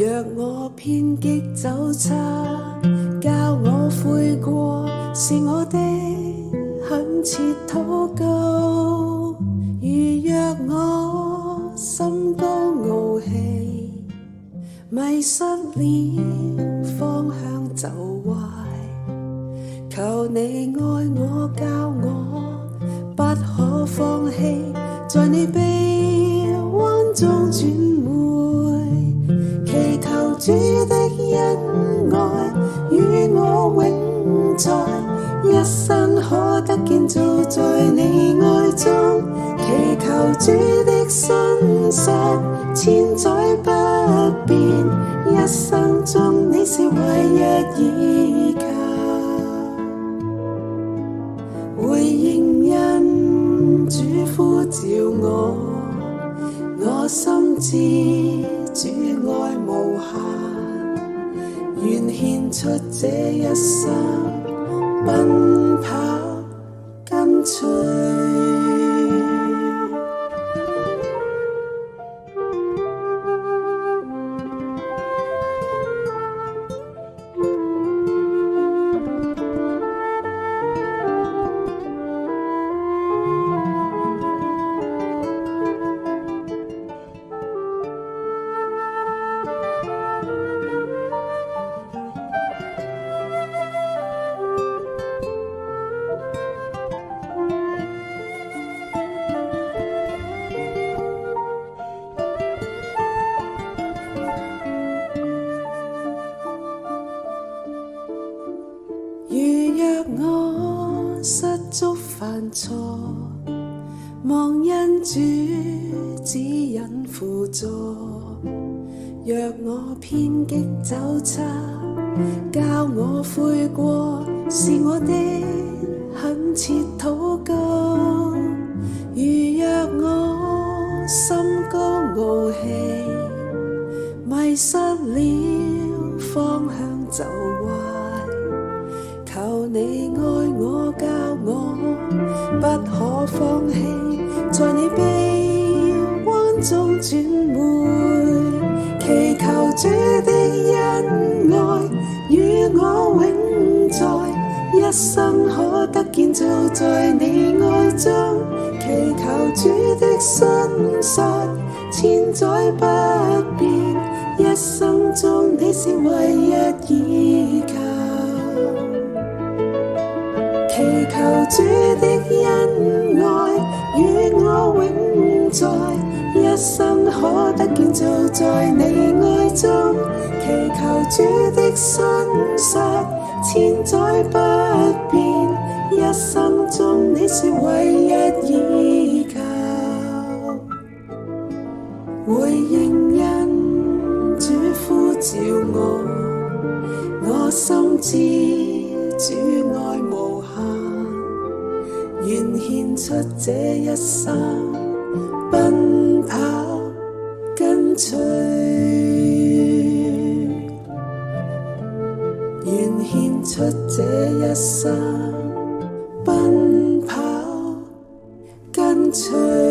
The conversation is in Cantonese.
若我偏激走差，教我悔過，是我的懇切禱告。如若我心高傲氣，迷失了方向走壞，求你愛我教我，不可放棄，在你臂彎中轉回，祈求主的恩愛與我永在，一生可得建造在你愛中，祈求主的信實千載不變，一生中你是唯一依靠。回應因主呼召我，我心知主愛無限，願獻出這一生，奔跑跟隨。我失足犯錯，望恩主指引輔助。若我偏激走差，教我悔過，是我的懇切禱告。如若我心高傲氣，迷失了方向走壞，求你愛我教我，不可放棄，在你臂彎中轉回，祈求主的恩愛與我永在，一生可得建造在你愛中，祈求主的信實千載不變，一生中你是唯一依靠。祈求主的恩愛與我永在，一生可得建造在你愛中，祈求主的信實千載不變，一生中你是唯一依靠。回應因主呼召我，我心知主愛無限，願獻出這一生，奔跑跟隨。願獻出這一生，奔跑跟隨。